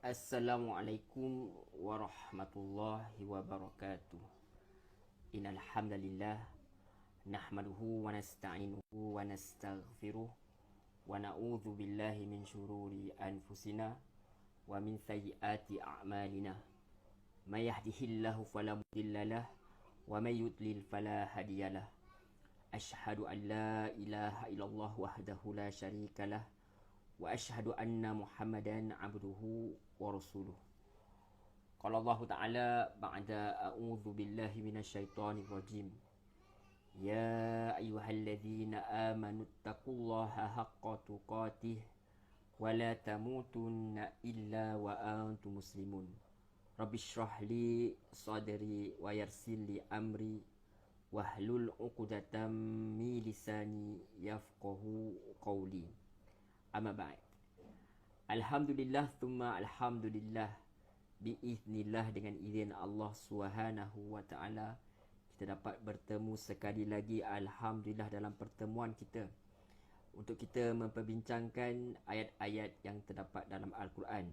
Assalamualaikum warahmatullahi wabarakatuh. Innal hamdalillah nahmaduhu wa nasta'inuhu wa nastaghfiruh wa na'udzu billahi min syururi anfusina wa min sayyiati a'malina. May yahdihillahu fala mudhillalah wa may yudlil fala hadiyalah. Asyhadu an la ilaha illallah wahdahu la syarikalah wa asyhadu anna Muhammadan abduhu wa rasuluh. Qala Allah Ta'ala ba'da a'udzu billahi minasyaitonir rajim. Ya ayyuhalladzina amanu taqullaha haqqa tuqatih wa la tamutunna illa wa antum muslimun. Rabbishrah li sadri wa yassir li amri wahlul 'uqdatam min lisani yafqahu qawli. Amma ba'd. Alhamdulillah thumma alhamdulillah, biiznillah, dengan izin Allah Subhanahu wa taala kita dapat bertemu sekali lagi, alhamdulillah, dalam pertemuan kita untuk kita memperbincangkan ayat-ayat yang terdapat dalam Al-Quran.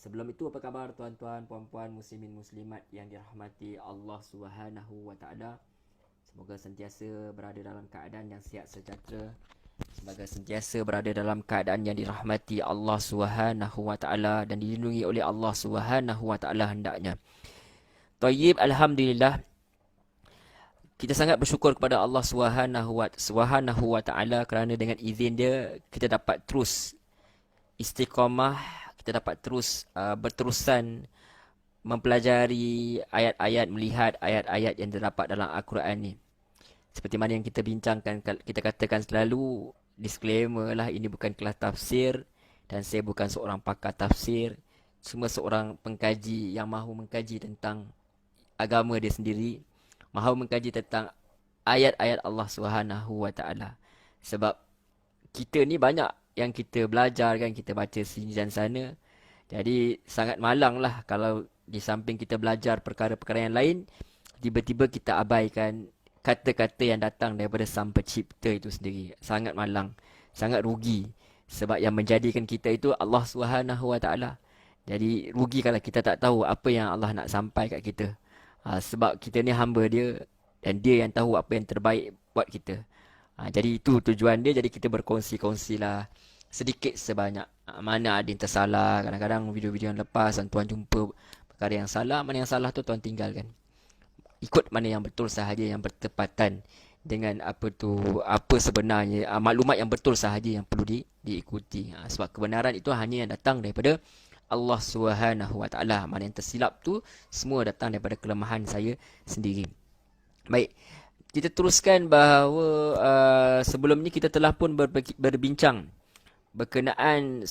Sebelum itu, apa khabar tuan-tuan, puan-puan, muslimin, muslimat yang dirahmati Allah Subhanahu wa taala? Semoga sentiasa berada dalam keadaan yang sihat sejahtera, semoga sentiasa berada dalam keadaan yang dirahmati Allah Subhanahu wa taala dan dilindungi oleh Allah Subhanahu wa taala hendaknya. Tayyib, alhamdulillah. Kita sangat bersyukur kepada Allah Subhanahu wa taala kerana dengan izin dia kita dapat terus istiqamah, kita dapat terus berterusan mempelajari ayat-ayat, melihat ayat-ayat yang terdapat dalam Al-Quran ni. Seperti mana yang kita bincangkan, kita katakan selalu, disclaimer lah, ini bukan kelas tafsir dan saya bukan seorang pakar tafsir, cuma seorang pengkaji yang mahu mengkaji tentang agama dia sendiri, mahu mengkaji tentang ayat-ayat Allah Subhanahu wa taala. Sebab kita ni banyak yang kita belajar kan, kita baca sini dan sana. Jadi sangat malang lah kalau di samping kita belajar perkara-perkara yang lain, tiba-tiba kita abaikan kata-kata yang datang daripada Sang Pencipta itu sendiri. Sangat malang, sangat rugi. Sebab yang menjadikan kita itu Allah Subhanahu wa taala. Jadi rugi kalau kita tak tahu apa yang Allah nak sampai kat kita. Sebab kita ni hamba dia dan dia yang tahu apa yang terbaik buat kita. Jadi itu tujuan dia. Jadi kita berkongsi-kongsi lah sedikit sebanyak. Mana ada yang tersalah, kadang-kadang video-video yang lepas tuan jumpa perkara yang salah, mana yang salah tu tuan tinggalkan. Ikut mana yang betul sahaja, yang bertepatan dengan apa sebenarnya, maklumat yang betul sahaja yang perlu diikuti. Sebab kebenaran itu hanya yang datang daripada Allah Subhanahu wa taala. Mana yang tersilap tu semua datang daripada kelemahan saya sendiri. Baik, kita teruskan bahawa sebelum ni kita telah pun berbincang berkenaan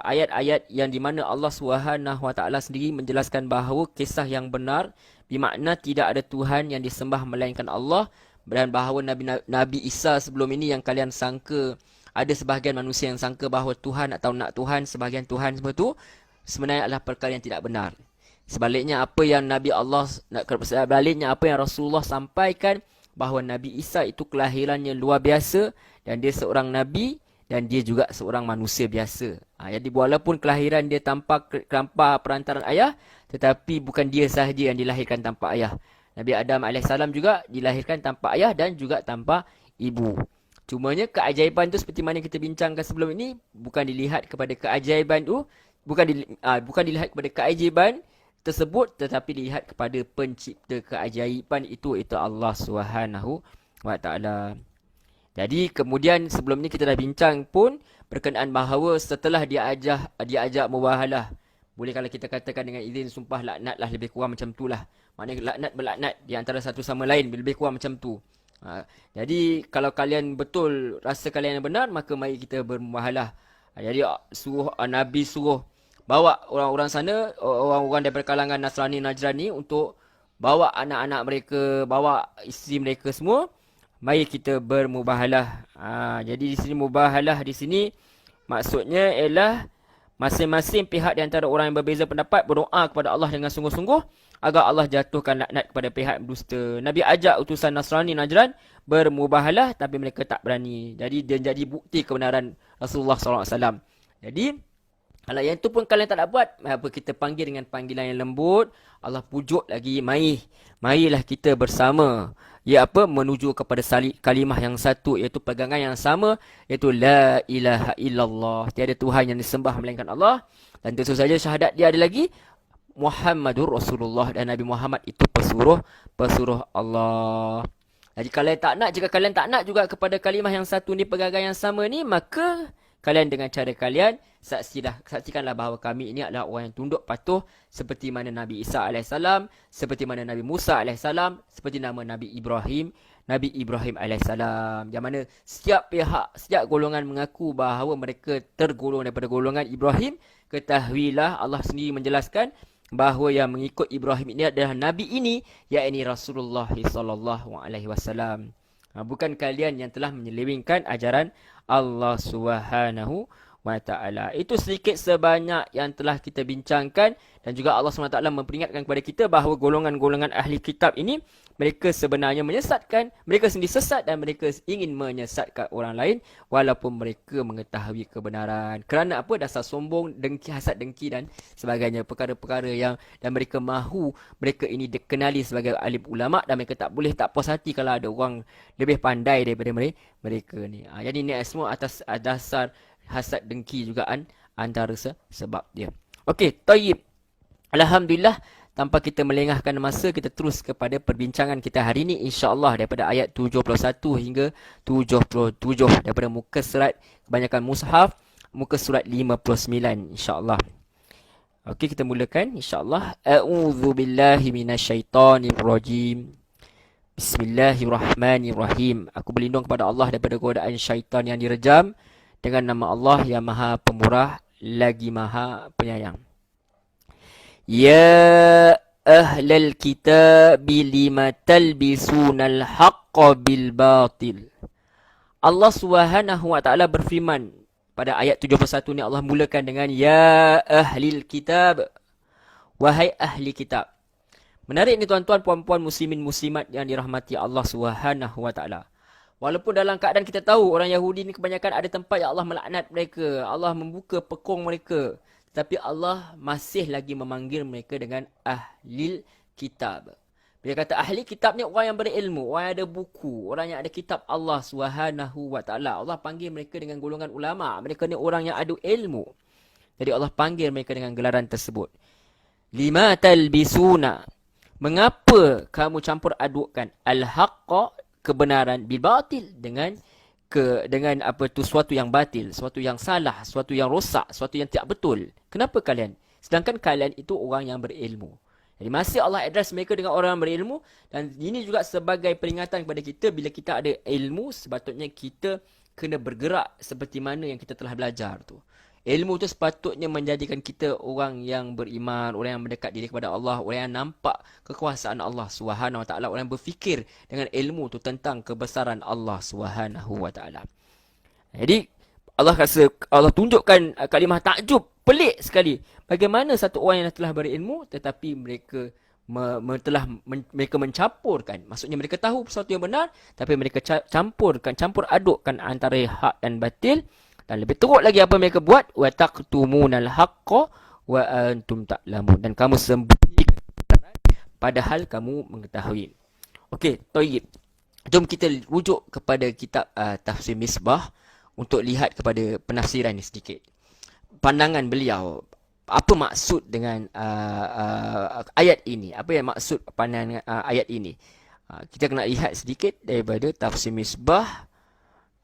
ayat-ayat yang di mana Allah Subhanahu wa taala sendiri menjelaskan bahawa kisah yang benar, bermakna tidak ada Tuhan yang disembah melainkan Allah, dan bahawa Nabi Isa sebelum ini yang kalian sangka, ada sebahagian manusia yang sangka bahawa Tuhan atau nak Tuhan, sebahagian Tuhan semua tu sebenarnya adalah perkara yang tidak benar. Sebaliknya apa yang sebaliknya apa yang Rasulullah sampaikan, bahawa Nabi Isa itu kelahirannya luar biasa dan dia seorang nabi dan dia juga seorang manusia biasa. Jadi walaupun kelahiran dia tanpa perantaran ayah, tetapi bukan dia sahaja yang dilahirkan tanpa ayah. Nabi Adam AS juga dilahirkan tanpa ayah dan juga tanpa ibu. Cumanya keajaiban tu seperti mana kita bincangkan sebelum ini, bukan dilihat kepada keajaiban tu, bukan dilihat kepada keajaiban tersebut, tetapi dilihat kepada pencipta keajaiban itu Allah Subhanahu wa taala. Jadi kemudian sebelum ni kita dah bincang pun berkenaan bahawa setelah dia ajak mubahalah, boleh kalau kita katakan dengan izin sumpah laknat lah, lebih kurang macam tu lah. Maknanya laknat berlaknat di antara satu sama lain, lebih kurang macam tu. Jadi kalau kalian betul rasa kalian yang benar, maka mari kita bermubahalah. Jadi Nabi suruh bawa orang-orang sana, orang-orang daripada kalangan Nasrani Najrani, untuk bawa anak-anak mereka, bawa isteri mereka semua. Mari kita bermubahalah. Jadi di sini mubahalah di sini maksudnya ialah masing-masing pihak di antara orang yang berbeza pendapat berdoa kepada Allah dengan sungguh-sungguh agar Allah jatuhkan laknat kepada pihak dusta. Nabi ajak utusan Nasrani Najran bermubahalah tapi mereka tak berani. Jadi dia jadi bukti kebenaran Rasulullah SAW. Jadi Kalau yang tu pun kalian tak nak buat, apa kita panggil dengan panggilan yang lembut, Allah pujuk lagi, marilah kita bersama. Ya apa? Menuju kepada kalimah yang satu, iaitu pegangan yang sama, iaitu la ilaha illallah. Tiada Tuhan yang disembah melainkan Allah. Dan tentu saja syahadat dia ada lagi, Muhammadur Rasulullah, dan Nabi Muhammad itu pesuruh Allah. Jadi jika kalian tak nak juga kepada kalimah yang satu ni, pegangan yang sama ni, maka kalian dengan cara kalian saksikanlah bahawa kami ini adalah orang yang tunduk patuh seperti mana Nabi Isa AS, seperti mana Nabi Musa AS, seperti nama Nabi Ibrahim AS. Yang mana setiap pihak, setiap golongan mengaku bahawa mereka tergolong daripada golongan Ibrahim, ketahuilah Allah sendiri menjelaskan bahawa yang mengikut Ibrahim ini adalah Nabi ini, yakni Rasulullah SAW. Bukan kalian yang telah menyelewengkan ajaran Allah Subhanahu wa ta'ala. Itu sedikit sebanyak yang telah kita bincangkan, dan juga Allah SWT memperingatkan kepada kita bahawa golongan-golongan ahli kitab ini, mereka sebenarnya menyesatkan, mereka sendiri sesat dan mereka ingin menyesatkan orang lain walaupun mereka mengetahui kebenaran. Kerana apa? Dasar sombong, dengki, hasad, dengki dan sebagainya. Perkara-perkara yang dan mereka mahu mereka ini dikenali sebagai alim ulama, dan mereka tak puas hati kalau ada orang lebih pandai daripada mereka ni. Jadi ni semua atas dasar hasad, dengki jugaan antara sebab dia. Okey, tayyib. Alhamdulillah, tanpa kita melengahkan masa, kita terus kepada perbincangan kita hari ini, insya-Allah, daripada ayat 71 hingga 77 daripada muka surat kebanyakan mushaf, muka surat 59, insya-Allah. Okey, kita mulakan insya-Allah. A'udzubillahi minasyaitonirrajim. Bismillahirrahmanirrahim. Aku berlindung kepada Allah daripada godaan syaitan yang direjam, dengan nama Allah yang Maha Pemurah lagi Maha Penyayang. Ya ahlal kitab lima talbisunal haqqa bil batil. Allah Subhanahu wa taala berfirman pada ayat 71 ni, Allah mulakan dengan ya ahlil kitab, wahai ahli kitab. Menarik ni tuan-tuan, puan-puan, muslimin muslimat yang dirahmati Allah Subhanahu wa taala. Walaupun dalam keadaan kita tahu orang Yahudi ni kebanyakan ada tempat yang Allah melaknat mereka, Allah membuka pekong mereka, tapi Allah masih lagi memanggil mereka dengan ahlil kitab. Bila kata ahli kitab ni, orang yang berilmu, orang yang ada buku, orang yang ada kitab Allah Subhanahu wa taala. Allah panggil mereka dengan golongan ulama. Mereka ni orang yang ada ilmu. Jadi Allah panggil mereka dengan gelaran tersebut. Lima talbisuna. Mengapa kamu campur adukkan al-haqqa, kebenaran, bil batil, dengan apa tu, suatu yang batil, suatu yang salah, suatu yang rosak, suatu yang tidak betul. Kenapa kalian? Sedangkan kalian itu orang yang berilmu. Jadi masih Allah address mereka dengan orang yang berilmu, dan ini juga sebagai peringatan kepada kita, bila kita ada ilmu, sepatutnya kita kena bergerak seperti mana yang kita telah belajar tu. Ilmu tu sepatutnya menjadikan kita orang yang beriman, orang yang mendekat diri kepada Allah, orang yang nampak kekuasaan Allah Subhanahu wa taala, orang yang berfikir dengan ilmu tu tentang kebesaran Allah Subhanahu wa taala. Jadi Allah tunjukkan kalimah takjub, pelik sekali. Bagaimana satu orang yang telah berilmu tetapi mereka mereka mencampurkan, maksudnya mereka tahu sesuatu yang benar tapi mereka campur adukkan antara hak dan batil. Dan lebih teruk lagi apa mereka buat, wa taqtumunal haqqa wa antum ta'lamun, dan kamu sembunyikan kebenaran padahal kamu mengetahui. Okey, tayyib. Jom kita rujuk kepada kitab Tafsir Misbah untuk lihat kepada penafsiran ni sedikit. Pandangan beliau, apa maksud dengan ayat ini? Apa yang maksud pandangan ayat ini? Kita kena lihat sedikit daripada Tafsir Misbah.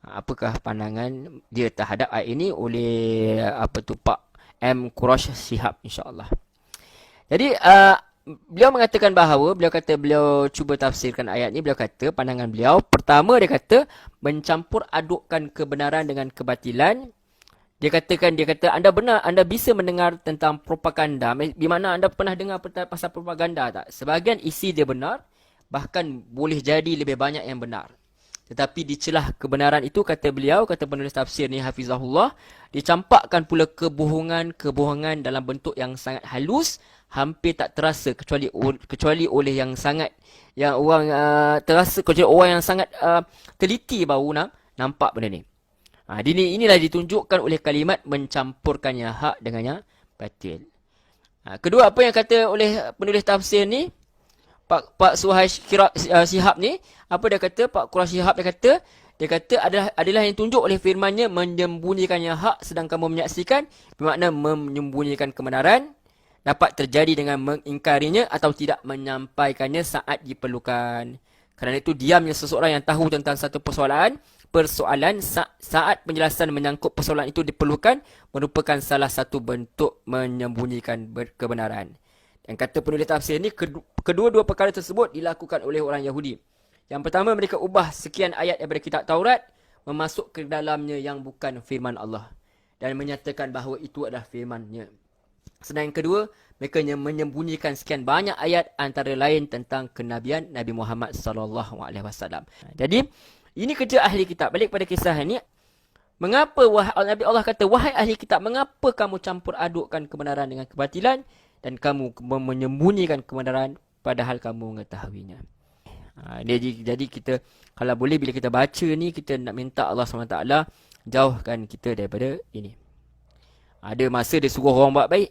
Apakah pandangan dia terhadap ayat ini oleh Pak M. Qurash Shihab, insya-Allah. Jadi beliau mengatakan bahawa, beliau cuba tafsirkan ayat ini. Beliau kata, pandangan beliau pertama, dia kata mencampur adukkan kebenaran dengan kebatilan. Dia kata anda bisa mendengar tentang propaganda, di mana anda pernah dengar pasal propaganda tak? Sebahagian isi dia benar, bahkan boleh jadi lebih banyak yang benar. Tetapi di celah kebenaran itu, kata penulis tafsir ni hafizahullah, dicampakkan pula kebohongan dalam bentuk yang sangat halus, hampir tak terasa kecuali oleh yang orang terasa, kecuali orang yang sangat teliti baru nampak benda ni. Inilah ditunjukkan oleh kalimat mencampurkannya hak dengannya batil. Kedua, apa yang kata oleh penulis tafsir ni, Pak Suhail Shihab ni, apa dia kata? Pak Quraisy Shihab dia kata adalah yang tunjuk oleh firman-Nya menyembunyikannya hak sedang kamu menyaksikan, bermakna menyembunyikan kebenaran dapat terjadi dengan mengingkarinya atau tidak menyampaikannya saat diperlukan. Kerana itu diamnya seseorang yang tahu tentang satu persoalan saat penjelasan menyangkut persoalan itu diperlukan merupakan salah satu bentuk menyembunyikan kebenaran. Dan kata penulis tafsir ni, kedua-dua perkara tersebut dilakukan oleh orang Yahudi. Yang pertama, mereka ubah sekian ayat daripada kitab Taurat memasuk ke dalamnya yang bukan firman Allah dan menyatakan bahawa itu adalah firman-Nya. Sedang yang kedua, mereka menyembunyikan sekian banyak ayat antara lain tentang kenabian Nabi Muhammad SAW. Jadi, ini kerja ahli kitab. Balik pada kisah ini, mengapa Nabi Allah kata, wahai ahli kitab, mengapa kamu campur adukkan kebenaran dengan kebatilan dan kamu menyembunyikan kebenaran padahal kamu mengetahuinya. Jadi kita, kalau boleh bila kita baca ni, kita nak minta Allah SWT jauhkan kita daripada ini. Ada masa dia suruh orang buat baik,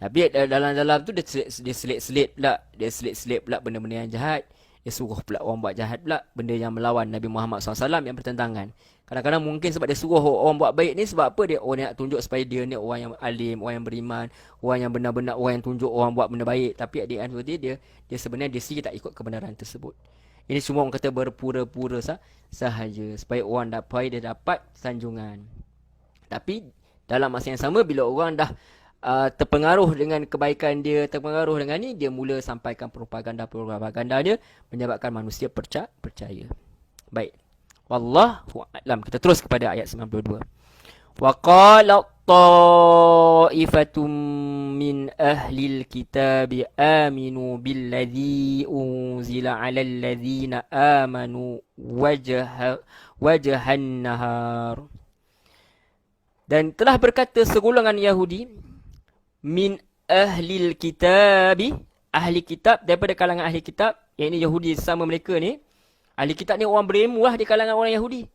tapi dalam tu dia selit-selit pula benda-benda yang jahat. Dia suruh pula orang buat jahat pula, benda yang melawan Nabi Muhammad SAW yang bertentangan. Kadang-kadang mungkin sebab dia suruh orang buat baik ni, sebab apa dia nak tunjuk supaya dia ni orang yang alim, orang yang beriman, orang yang benar-benar, orang yang tunjuk orang buat benda baik. Tapi at the end of the day, dia sebenarnya dia sendiri tak ikut kebenaran tersebut. Ini semua orang kata berpura-pura sahaja supaya orang dapat sanjungan. Tapi dalam masa yang sama, bila orang dah terpengaruh dengan kebaikan dia, terpengaruh dengan ni, dia mula sampaikan propaganda-propagandanya, menyebabkan manusia percaya. Baik. Wallahu a'lam. Kita terus kepada ayat 92. Wa qala ta'ifatum min ahlil kitabi aminu billadhi unzila 'alal ladzina amanu wajhan nahar. Dan telah berkata segolongan Yahudi min ahlil kitabi, ahli kitab, daripada kalangan ahli kitab, yang ini Yahudi sama mereka ni. Ahli kitab ni orang berilmu lah di kalangan orang Yahudi.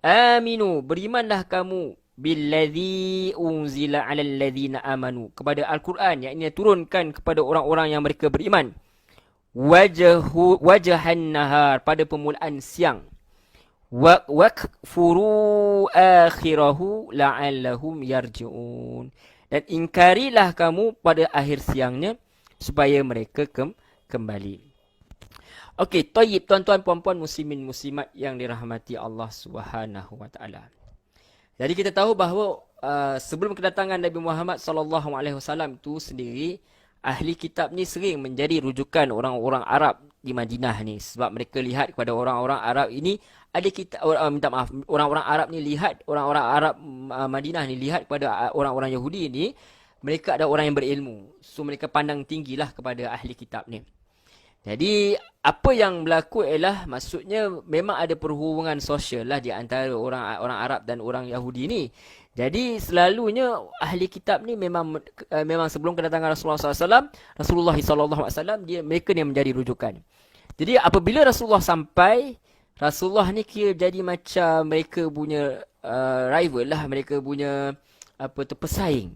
Aminu, berimanlah kamu billadhi unzila 'alal ladzina amanu, kepada Al-Quran yang ini turunkan kepada orang-orang yang mereka beriman. Wajhan nahar, pada permulaan siang. Wakfuru akhirahu la'allahum yarji'un, dan ingkarilah kamu pada akhir siangnya supaya mereka kembali. Okey, tayyib, tuan-tuan, puan-puan, muslimin, muslimat yang dirahmati Allah Subhanahu wa taala. Jadi kita tahu bahawa sebelum kedatangan Nabi Muhammad SAW itu sendiri, ahli kitab ni sering menjadi rujukan orang-orang Arab di Madinah ni, sebab mereka lihat kepada orang-orang Arab ini ada orang-orang Arab ni lihat, orang-orang Arab Madinah ni lihat kepada orang-orang Yahudi ni, mereka ada orang yang berilmu. So mereka pandang tinggilah kepada ahli kitab ni. Jadi apa yang berlaku ialah, maksudnya memang ada perhubungan sosial lah di antara orang Arab dan orang Yahudi ni. Jadi selalunya ahli kitab ni memang sebelum kedatangan Rasulullah SAW, mereka ni menjadi rujukan. Jadi apabila Rasulullah sampai, Rasulullah ni kira jadi macam mereka punya rival lah, mereka punya pesaing.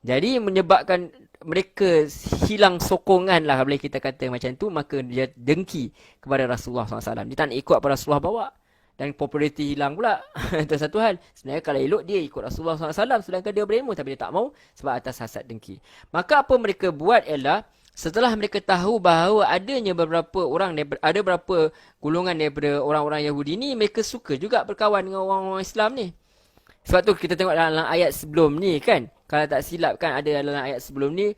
Jadi menyebabkan mereka hilang sokongan lah, boleh kita kata macam tu. Maka dia dengki kepada Rasulullah SAW. Dia tak nak ikut apa Rasulullah bawa, dan populariti hilang pula. Itu satu hal. Sebenarnya kalau elok dia ikut Rasulullah SAW, sedangkan dia berilmu, tapi dia tak mau sebab atas hasad dengki. Maka apa mereka buat ialah, setelah mereka tahu bahawa adanya beberapa orang, ada beberapa golongan daripada orang-orang Yahudi ni, mereka suka juga berkawan dengan orang-orang Islam ni. Sebab tu kita tengok dalam ayat sebelum ni kan, kalau tak silap kan, ada dalam ayat sebelum ni,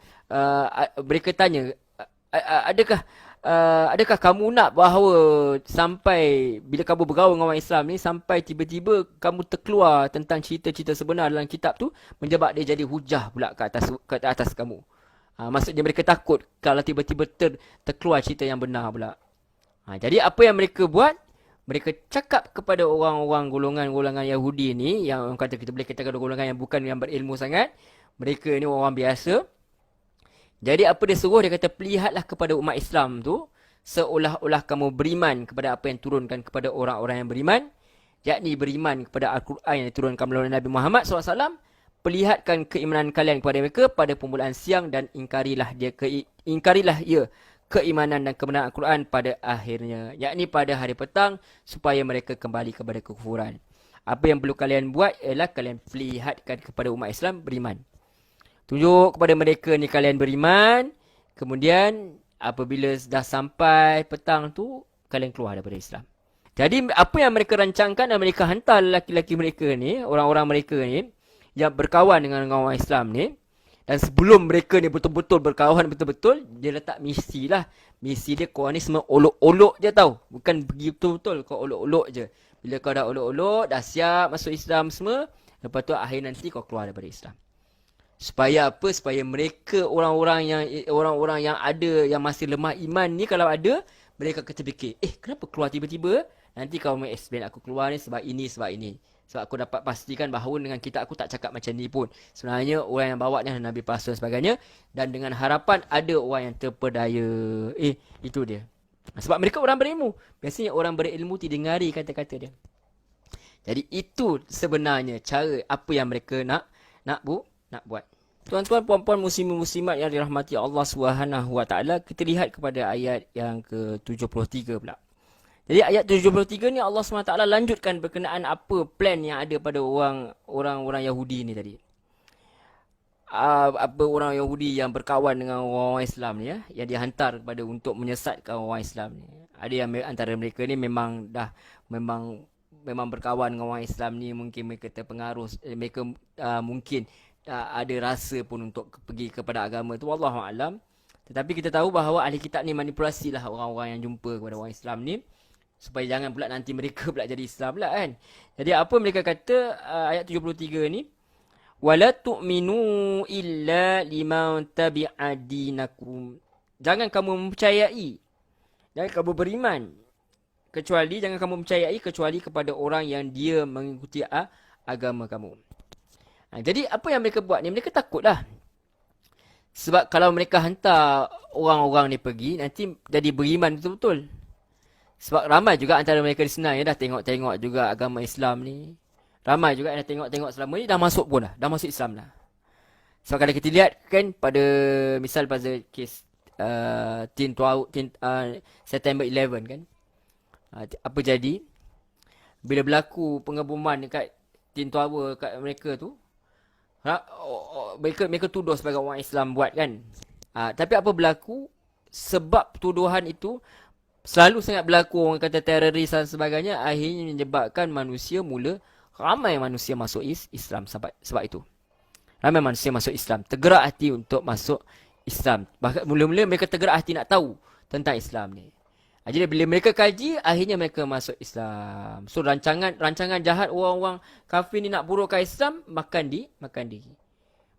mereka tanya, adakah kamu nak bahawa sampai bila kamu bergaul dengan orang Islam ni, sampai tiba-tiba kamu terkeluar tentang cerita-cerita sebenar dalam kitab tu, menjebak dia jadi hujah pula ke atas kamu. Maksudnya mereka takut kalau tiba-tiba terkeluar cerita yang benar pula. Jadi apa yang mereka buat? Mereka cakap kepada orang-orang golongan-golongan Yahudi ni, yang kata kita boleh katakan golongan yang bukan yang berilmu sangat. Mereka ni orang biasa. Jadi apa dia suruh? Dia kata, perlihatlah kepada umat Islam tu seolah-olah kamu beriman kepada apa yang turunkan kepada orang-orang yang beriman. yakni beriman kepada Al-Quran yang diturunkan melalui Nabi Muhammad SAW, perlihatkan keimanan kalian kepada mereka pada permulaan siang dan ingkarilah ia keimanan dan kebenaran Al-Quran pada akhirnya, yakni pada hari petang, supaya mereka kembali kepada kekufuran. Apa yang perlu kalian buat ialah kalian perlihatkan kepada umat Islam beriman. Tunjuk kepada mereka ni kalian beriman, kemudian apabila dah sampai petang tu, kalian keluar daripada Islam. Jadi apa yang mereka rancangkan dan mereka hantar lelaki-lelaki mereka ni, orang-orang mereka ni, yang berkawan dengan orang Islam ni, dan sebelum mereka ni betul-betul berkawan betul-betul, dia letak misi lah. Misi dia, korang ni semua olok-olok je tau. Bukan pergi betul-betul, kau olok-olok je. Bila kau dah olok-olok, dah siap masuk Islam semua, lepas tu akhir nanti kau keluar daripada Islam. Supaya apa? Supaya mereka orang-orang yang ada, yang masih lemah iman ni, kalau ada, mereka akan terfikir, kenapa keluar tiba-tiba? Nanti kau mau explain aku keluar ni sebab ini, sebab ini. Sebab aku dapat pastikan bahawa dengan kita aku tak cakap macam ni pun. Sebenarnya orang yang bawa ni Nabi Pasal dan sebagainya. Dan dengan harapan ada orang yang terpedaya. Itu dia. Sebab mereka orang berilmu. Biasanya orang berilmu didengari kata-kata dia. Jadi itu sebenarnya cara apa yang mereka nak buat. Tuan-tuan, puan-puan, muslimin-muslimat yang dirahmati Allah SWT, kita lihat kepada ayat yang ke-73 pula. Jadi ayat 73 ni Allah SWT lanjutkan berkenaan apa plan yang ada pada orang-orang Yahudi ni tadi. Apa orang Yahudi yang berkawan dengan orang Islam ni, yang dihantar kepada untuk menyesatkan orang Islam ni. Ada yang antara mereka ni memang berkawan dengan orang Islam ni, mungkin mereka terpengaruh, mereka mungkin ada rasa pun untuk pergi kepada agama tu, wallahu alam. Tetapi kita tahu bahawa ahli kitab ni manipulasilah orang-orang yang jumpa kepada orang Islam ni, supaya jangan pula nanti mereka pula jadi Islam pula kan. Jadi apa mereka kata ayat 73 ni, wala tu'minu illa liman tabi'a dinakum. Jangan kamu mempercayai, jangan kamu beriman jangan kamu percayai kecuali kepada orang yang dia mengikuti agama kamu. Jadi apa yang mereka buat ni, mereka takutlah. Sebab kalau mereka hantar orang-orang ni pergi, nanti jadi beriman betul-betul. Sebab ramai juga antara mereka di sana yang dah tengok-tengok juga agama Islam ni. Ramai juga yang dah tengok-tengok selama ni, dah masuk pun dah masuk Islam dah. Sebab kalau kita lihat kan, pada misal pada kes September 11 kan, apa jadi bila berlaku pengeboman dekat Tin Tower kat mereka tu, mereka tuduh sebagai orang Islam buat kan. Tapi apa berlaku? Sebab tuduhan itu selalu sangat berlaku, orang kata teroris dan sebagainya, akhirnya menyebabkan ramai manusia masuk Islam sebab itu. Ramai manusia masuk Islam, tergerak hati untuk masuk Islam. Bahkan mula-mula mereka tergerak hati nak tahu tentang Islam ni. Jadi bila mereka kaji, akhirnya mereka masuk Islam. So rancangan jahat orang-orang kafir ni nak burukkan Islam, makan diri.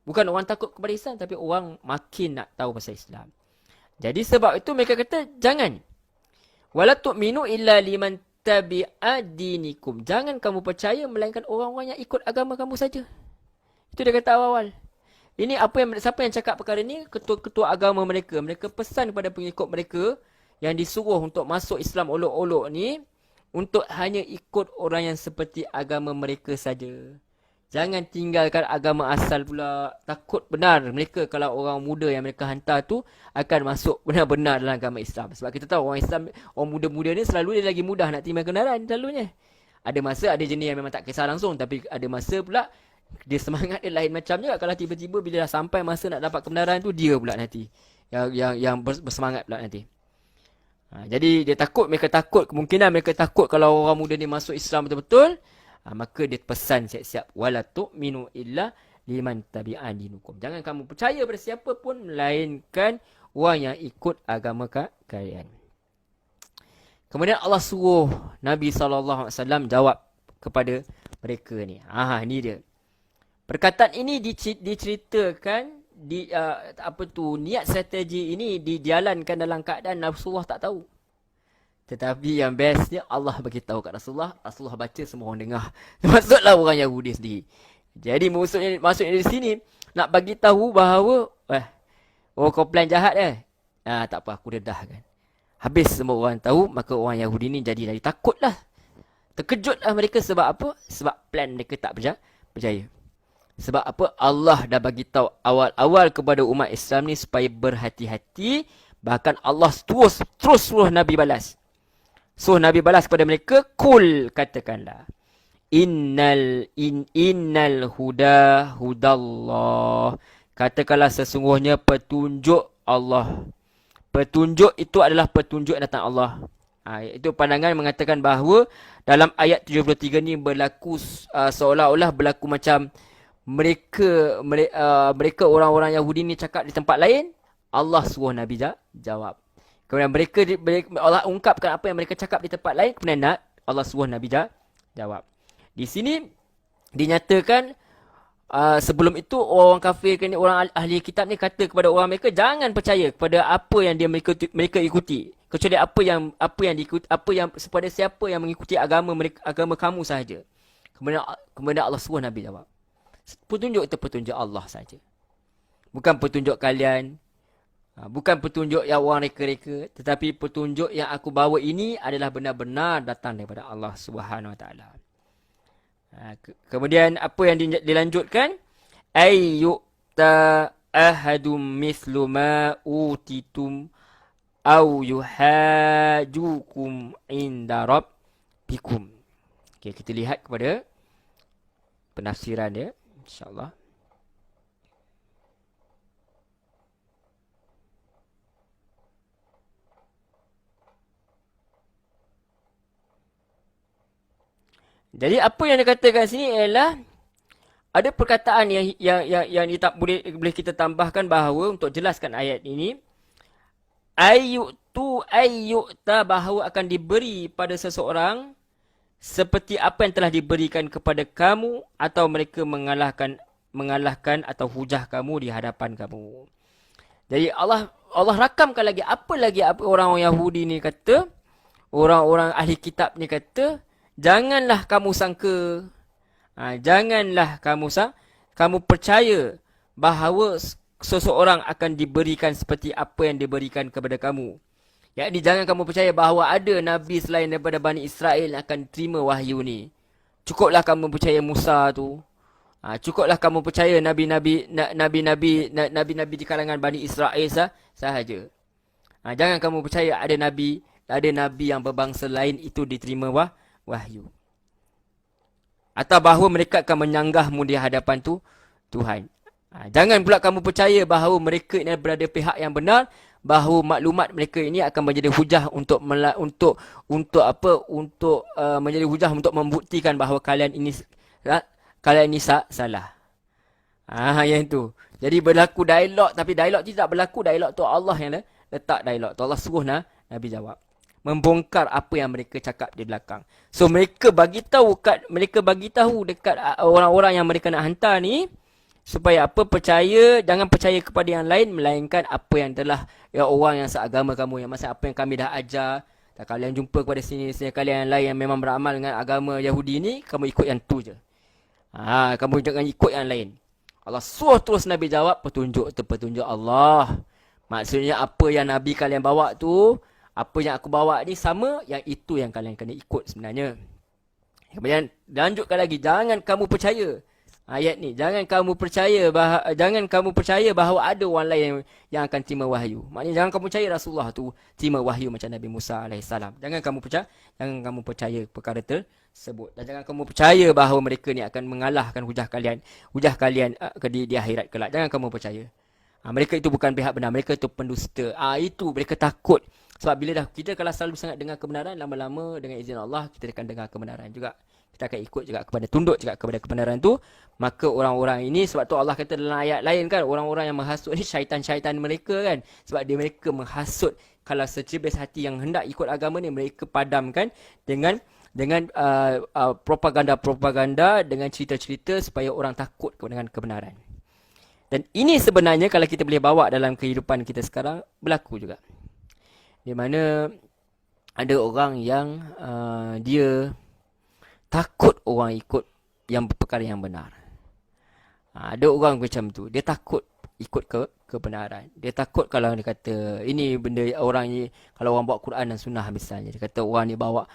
Bukan orang takut kepada Islam, tapi orang makin nak tahu pasal Islam. Jadi sebab itu mereka kata, jangan. Wala tu'minu illa liman tabi'a dinikum. Jangan kamu percaya melainkan orang-orang yang ikut agama kamu saja. Itu dia kata awal-awal. Ini siapa yang cakap perkara ni? Ketua-ketua agama mereka. Mereka pesan kepada pengikut mereka yang disuruh untuk masuk Islam olok-olok ni, untuk hanya ikut orang yang seperti agama mereka saja. Jangan tinggalkan agama asal pula. Takut benar mereka kalau orang muda yang mereka hantar tu akan masuk benar-benar dalam agama Islam. Sebab kita tahu orang Islam, orang muda-muda ni selalu dia lagi mudah nak terima kebenaran selalunya. Ada masa ada jenis yang memang tak kisah langsung, tapi ada masa pula dia semangat dia lain macam juga. Kalau tiba-tiba bila dah sampai masa nak dapat kebenaran tu, dia pula nanti yang bersemangat pula nanti. Jadi mereka takut, kemungkinan mereka takut kalau orang muda ni masuk Islam betul-betul. Maka dia pesan siap-siap, wala tu'minu illa liman tabi'a dinukum. Jangan kamu percaya pada siapa pun melainkan orang yang ikut agama kalian. Kemudian Allah suruh Nabi SAW jawab kepada mereka ni. Ni dia. Perkataan ini diceritakan niat strategi ini dijalankan dalam keadaan Rasulullah tak tahu. Tetapi yang bestnya Allah bagi tahu kat Rasulullah baca, semua orang dengar. Maksudlah orang Yahudi sendiri. Jadi maksudnya di sini nak bagi tahu bahawa kau plan jahat tak apa, aku dedah kan. Habis semua orang tahu, maka orang Yahudi ni jadi takutlah. Terkejutlah mereka sebab apa? Sebab plan mereka tak berjaya. Sebab apa? Allah dah bagi tahu awal-awal kepada umat Islam ni supaya berhati-hati. Bahkan Allah terus suruh Nabi balas. Suruh Nabi balas kepada mereka, kul, katakanlah. Innal huda hudallah. Katakanlah sesungguhnya petunjuk Allah. Petunjuk itu adalah petunjuk datang Allah. Itu pandangan mengatakan bahawa dalam ayat 73 ni berlaku seolah-olah berlaku macam mereka orang-orang Yahudi ni cakap di tempat lain, Allah suruh Nabi jawab. Kemudian Allah ungkapkan apa yang mereka cakap di tempat lain, kemudian Allah suruh Nabi jawab. Di sini dinyatakan sebelum itu orang kafir ni, orang ahli kitab ni kata kepada orang mereka, jangan percaya kepada apa yang mereka ikuti, kecuali apa yang diikuti, kepada siapa yang mengikuti agama kamu sahaja. Kemudian Allah suruh Nabi jawab. Petunjuk itu petunjuk Allah saja. Bukan petunjuk kalian, bukan petunjuk yang orang reka-reka, tetapi petunjuk yang aku bawa ini adalah benar-benar datang daripada Allah Subhanahu Wa Taala. Kemudian apa yang dilanjutkan? Ayyuta ahadum mithlu ma utitum au yuhajukum inda rabbikum. Okay, kita lihat kepada penafsiran dia, insyaAllah. Jadi apa yang dikatakan sini ialah ada perkataan yang boleh kita tambahkan bahawa untuk jelaskan ayat ini, ayyuta bahawa akan diberi pada seseorang seperti apa yang telah diberikan kepada kamu, atau mereka mengalahkan atau hujah kamu di hadapan kamu. Jadi Allah rakamkan lagi apa orang-orang Yahudi ni kata, orang-orang ahli kitab ni kata, janganlah kamu sangka, janganlah kamu percaya bahawa seseorang akan diberikan seperti apa yang diberikan kepada kamu. Yakni jangan kamu percaya bahawa ada Nabi selain daripada Bani Israel yang akan terima wahyu ni. Cukuplah kamu percaya Musa tu. Cukuplah kamu percaya Nabi-Nabi di kalangan Bani Israel sahaja. Jangan kamu percaya ada Nabi yang berbangsa lain itu diterima wahyu. Atau bahawa mereka akan menyanggahmu di hadapan Tuhan. Jangan pula kamu percaya bahawa mereka ini berada pihak yang benar, bahawa maklumat mereka ini akan menjadi hujah untuk menjadi hujah untuk membuktikan bahawa kalian ini salah. Yang itu. Jadi berlaku dialog, tapi dialog tidak berlaku. Dialog tu Allah yang letak dialog tu. Allah suruh Nabi jawab. Membongkar apa yang mereka cakap di belakang. So mereka bagi tahu dekat orang-orang yang mereka nak hantar ni, supaya apa? Jangan percaya kepada yang lain, melainkan apa yang telah orang yang seagama kamu, yang masa apa yang kami dah ajar. Tak kalian jumpa kepada sini kalian yang lain yang memang beramal dengan agama Yahudi ni, kamu ikut yang tu je. Kamu jangan ikut yang lain. Allah suruh terus Nabi jawab, petunjuk Allah. Maksudnya apa yang Nabi kalian bawa tu, apa yang aku bawa ni sama, yang itu yang kalian kena ikut sebenarnya. Kemudian lanjutkan lagi, jangan kamu percaya ayat ni, jangan kamu percaya bahawa ada orang lain yang akan terima wahyu. Maknanya jangan kamu percaya Rasulullah tu terima wahyu macam Nabi Musa AS. Jangan kamu percaya perkara tersebut. Dan jangan kamu percaya bahawa mereka ni akan mengalahkan hujah kalian di akhirat kelak. Jangan kamu percaya. Mereka itu bukan pihak benar, mereka itu pendusta. Itu mereka takut. Sebab bila kita kalau selalu sangat dengar kebenaran, lama-lama dengan izin Allah kita akan dengar kebenaran juga. Kita akan ikut juga tunduk juga kepada kebenaran tu. Maka orang-orang ini, sebab tu Allah kata dalam ayat lain kan, orang-orang yang menghasut ni syaitan-syaitan mereka kan. Sebab mereka menghasut. Kalau secebis hati yang hendak ikut agama ni, mereka padamkan dengan propaganda-propaganda, dengan cerita-cerita supaya orang takut dengan kebenaran. Dan ini sebenarnya kalau kita boleh bawa dalam kehidupan kita sekarang, berlaku juga. Di mana ada orang yang dia takut orang ikut yang perkara yang benar. Ada orang macam tu. Dia takut ikut kebenaran. Dia takut kalau dia kata ini benda orang ni, kalau orang bawa Quran dan sunnah misalnya, dia kata orang ni bawa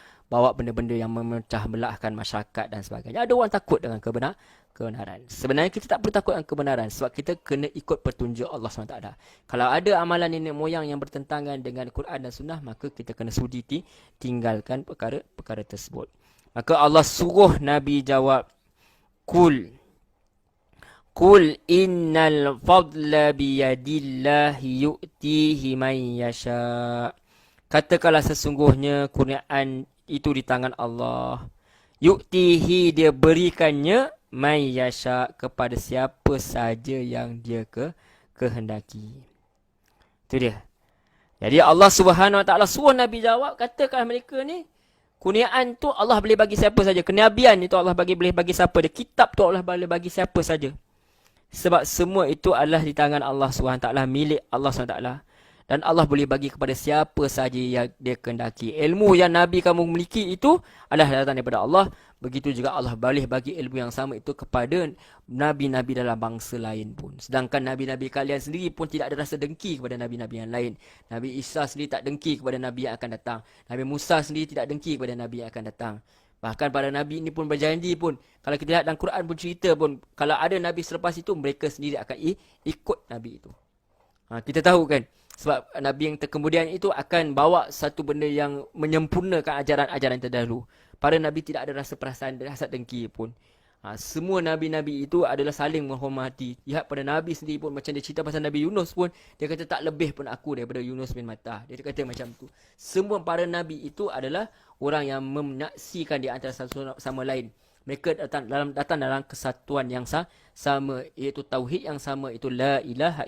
benda-benda yang memecah belahkan masyarakat dan sebagainya. Ada orang takut dengan kebenaran. Sebenarnya kita tak perlu takut dengan kebenaran sebab kita kena ikut petunjuk Allah SWT. Kalau ada amalan nenek moyang yang bertentangan dengan Quran dan sunnah, maka kita kena sudi tinggalkan perkara tersebut. Maka Allah suruh Nabi jawab, Qul innal fadla biyadillahi yu'tihi man yasha. Katakanlah sesungguhnya kurniaan itu di tangan Allah. Yu'tihi, dia berikannya, man yasha, kepada siapa saja yang dia kehendaki. Itu dia. Jadi Allah Subhanahu Wa Taala suruh Nabi jawab, katakan mereka ni kurniaan tu Allah boleh bagi siapa saja. Kenabian itu Allah boleh bagi siapa dia. Kitab tu Allah boleh bagi siapa saja. Sebab semua itu adalah di tangan Allah SWT, milik Allah SWT. Dan Allah boleh bagi kepada siapa saja yang dia kehendaki. Ilmu yang Nabi kamu miliki itu adalah datang daripada Allah. Begitu juga Allah boleh bagi ilmu yang sama itu kepada Nabi-Nabi dalam bangsa lain pun. Sedangkan Nabi-Nabi kalian sendiri pun tidak ada rasa dengki kepada Nabi-Nabi yang lain. Nabi Isa sendiri tak dengki kepada Nabi yang akan datang. Nabi Musa sendiri tidak dengki kepada Nabi yang akan datang. Bahkan para Nabi ini pun berjanji pun, kalau kita lihat dalam Quran pun cerita pun, kalau ada Nabi selepas itu, mereka sendiri akan ikut Nabi itu. Kita tahu kan, sebab Nabi yang terkemudian itu akan bawa satu benda yang menyempurnakan ajaran-ajaran terdahulu. Para Nabi tidak ada rasa perasaan, rasa dengki pun. Semua Nabi-Nabi itu adalah saling menghormati. Lihat pada Nabi sendiri pun, macam dia cerita pasal Nabi Yunus pun, dia kata tak lebih pun aku daripada Yunus bin Matta. Dia kata macam tu. Semua para Nabi itu adalah orang yang menyaksikan di antara satu sama lain. Mereka datang dalam kesatuan yang sama, iaitu tauhid yang sama, itu la ilaha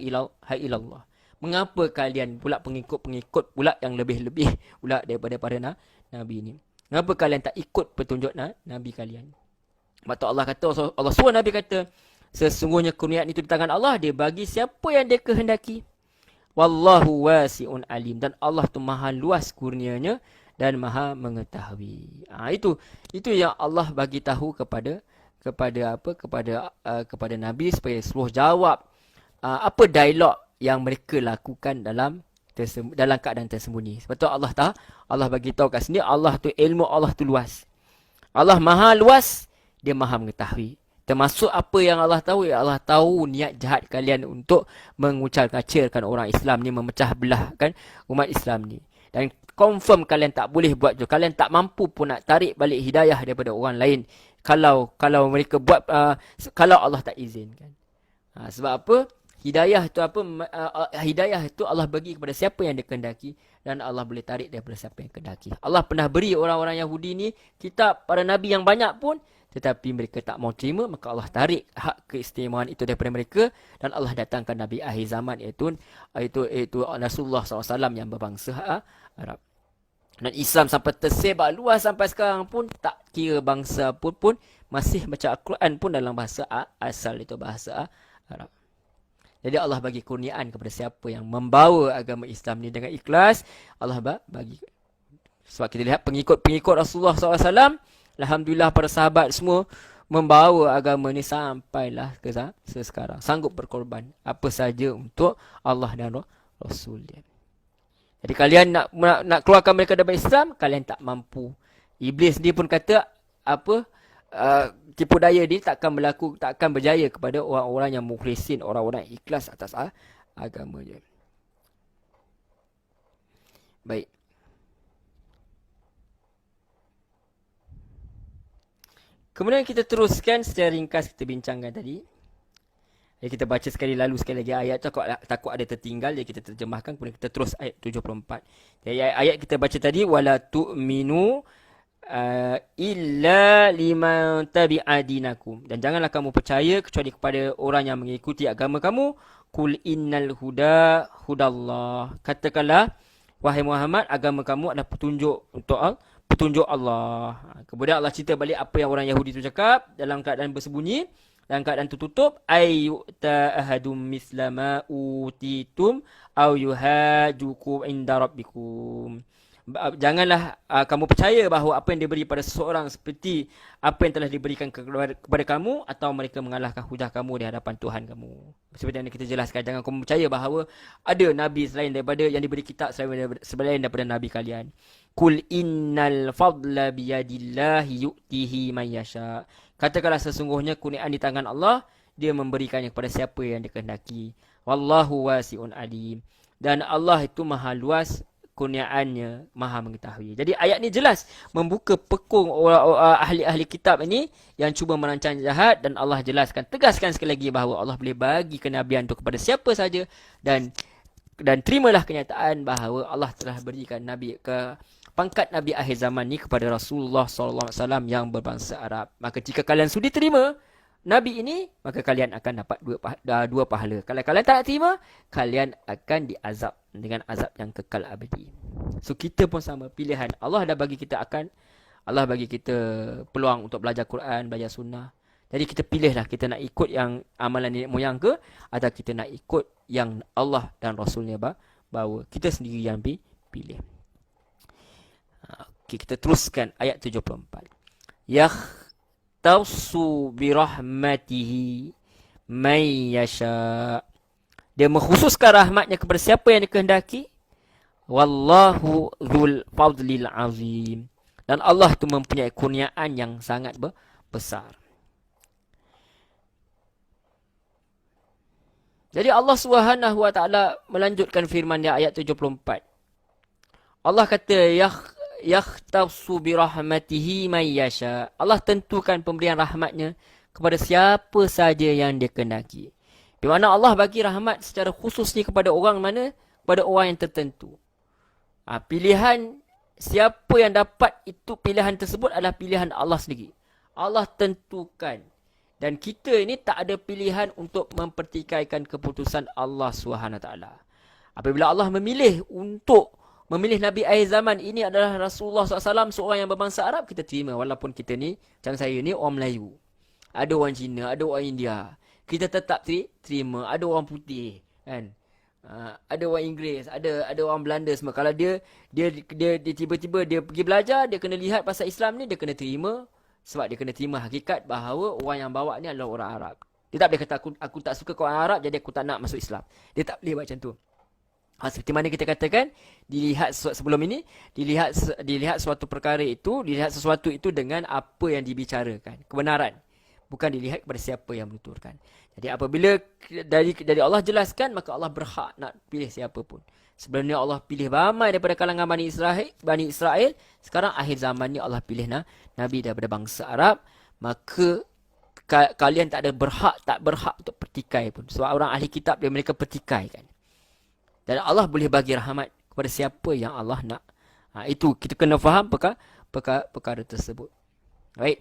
illallah. Mengapa kalian pula pengikut-pengikut pula yang lebih-lebih pula daripada para Nabi ini? Mengapa kalian tak ikut petunjuk Nabi kalian? Sebab tu Allah kata, Allah suruh Nabi kata, sesungguhnya kurniaan itu di tangan Allah, dia bagi siapa yang dia kehendaki. Wallahu wasi'un alim. Dan Allah tu maha luas kurnianya dan maha mengetahui. Itu yang Allah bagi tahu kepada Nabi supaya suruh jawab apa dialog yang mereka lakukan dalam keadaan tersembunyi. Sebab tu Allah bagi tahu kat sini, Allah tu ilmu Allah tu luas. Allah maha luas, dia maha mengetahui. Termasuk apa yang Allah tahu, ya Allah tahu niat jahat kalian untuk mengucap-kacirkan orang Islam ni, memecah belahkan umat Islam ni. Dan confirm kalian tak boleh buat tu. Kalian tak mampu pun nak tarik balik hidayah daripada orang lain kalau mereka buat kalau Allah tak izinkan. Sebab apa? Hidayah itu Allah bagi kepada siapa yang dia kehendaki, dan Allah boleh tarik daripada siapa yang kehendaki. Allah pernah beri orang-orang Yahudi ni kitab para nabi yang banyak pun, tetapi mereka tak mau terima, maka Allah tarik hak keistimewaan itu daripada mereka, dan Allah datangkan Nabi akhir zaman iaitu Rasulullah SAW yang berbangsa Arab. Dan Islam sampai tersebar luas sampai sekarang pun, tak kira bangsa pun masih baca Al-Quran pun dalam bahasa asal, itu bahasa Arab. Jadi Allah bagi kurniaan kepada siapa yang membawa agama Islam ni dengan ikhlas, Allah bagi. Sebab kita lihat pengikut-pengikut Rasulullah SAW, alhamdulillah para sahabat semua membawa agama ni sampailah ke sekarang. Sanggup berkorban apa saja untuk Allah dan Rasul dia. Jadi kalian nak keluarkan mereka dari Islam, kalian tak mampu. Iblis dia pun kata tipu daya dia takkan berjaya kepada orang-orang yang mukhlisin, orang-orang yang ikhlas atas agamanya. Baik. Kemudian kita teruskan secara ringkas kita bincangkan tadi. Jadi kita baca sekali lagi ayat tu, takut ada tertinggal, jadi kita terjemahkan, kemudian kita terus ayat 74. Jadi ayat kita baca tadi, wala tu'minu illa liman tabi'a dinakum, dan janganlah kamu percaya kecuali kepada orang yang mengikuti agama kamu. Qul innal huda hudallah, katakanlah wahai Muhammad, agama kamu adalah petunjuk Allah. Kemudian Allah cerita balik apa yang orang Yahudi itu cakap dalam keadaan bersembunyi, dalam keadaan tertutup. Ayyuta ahadum mislama utitum aw yuhajukum inda rabbikum. Janganlah kamu percaya bahawa apa yang diberi pada seseorang seperti apa yang telah diberikan kepada kamu, atau mereka mengalahkan hujah kamu di hadapan Tuhan kamu. Seperti yang kita jelaskan, jangan kamu percaya bahawa ada nabi selain daripada yang diberi kitab selain daripada nabi kalian. Kul innal fadla biyadillahi yu'tihi man yasha. Katakanlah sesungguhnya kurniaan di tangan Allah, dia memberikannya kepada siapa yang dikehendaki. Wallahu wasi'un alim. Dan Allah itu maha luas, kurniaannya maha mengetahui. Jadi ayat ni jelas membuka pekung ahli-ahli kitab ini yang cuba merancang jahat, dan Allah jelaskan, tegaskan sekali lagi bahawa Allah boleh bagi kenabian itu kepada siapa saja, dan terimalah kenyataan bahawa Allah telah berikan nabi ke pangkat nabi akhir zaman ni kepada Rasulullah SAW yang berbangsa Arab. Maka jika kalian sudi terima nabi ini, maka kalian akan dapat dua pahala. Kalau kalian tak nak terima, kalian akan diazab dengan azab yang kekal abadi. So kita pun sama pilihan. Allah bagi kita peluang untuk belajar Quran, belajar sunnah. Jadi kita pilihlah, kita nak ikut yang amalan nenek moyang ke, atau kita nak ikut yang Allah dan Rasulnya bawa. Kita sendiri yang pilih. Okay, kita teruskan ayat 74. Yahtausu birahmatihi man yasha. Dia mengkhususkan rahmatnya kepada siapa yang dikehendaki. Wallahu dzul fadlil azim. Dan Allah itu mempunyai kurniaan yang sangat besar. Jadi Allah Subhanahu wa taala melanjutkan firman dia ayat 74. Allah kata yakhtassu bi rahmatihi man yasha. Allah tentukan pemberian rahmatnya kepada siapa saja yang dia kehendaki. Di mana Allah bagi rahmat secara khusus ni kepada orang mana? Kepada orang yang tertentu. Pilihan siapa yang dapat itu, pilihan tersebut adalah pilihan Allah sendiri. Allah tentukan. Dan kita ini tak ada pilihan untuk mempertikaikan keputusan Allah SWT. Apabila Allah memilih Nabi akhir zaman ini adalah Rasulullah SAW, seorang yang berbangsa Arab, kita terima. Walaupun kita ni, macam saya ni, orang Melayu. Ada orang Cina, ada orang India. Kita tetap terima. Ada orang putih, kan? Ada orang Inggeris, ada orang Belanda semua. Kalau dia tiba-tiba dia pergi belajar, dia kena lihat pasal Islam ni, dia kena terima. Sebab dia kena terima hakikat bahawa orang yang bawa ni adalah orang Arab. Dia tak boleh kata aku tak suka kau orang Arab, jadi aku tak nak masuk Islam. Dia tak boleh buat macam tu. Seperti mana kita katakan, dilihat sebelum ini, dilihat suatu perkara itu, dilihat sesuatu itu dengan apa yang dibicarakan, kebenaran. Bukan dilihat kepada siapa yang menuturkan. Jadi apabila dari Allah jelaskan, maka Allah berhak nak pilih siapa pun. Sebelum ni Allah pilih ramai daripada kalangan Bani Israel. Sekarang akhir zaman ni Allah pilih Nabi daripada bangsa Arab. Maka kalian tak berhak untuk pertikai pun. Sebab orang ahli kitab mereka pertikai kan. Dan Allah boleh bagi rahmat kepada siapa yang Allah nak. Itu kita kena faham perkara tersebut. Baik.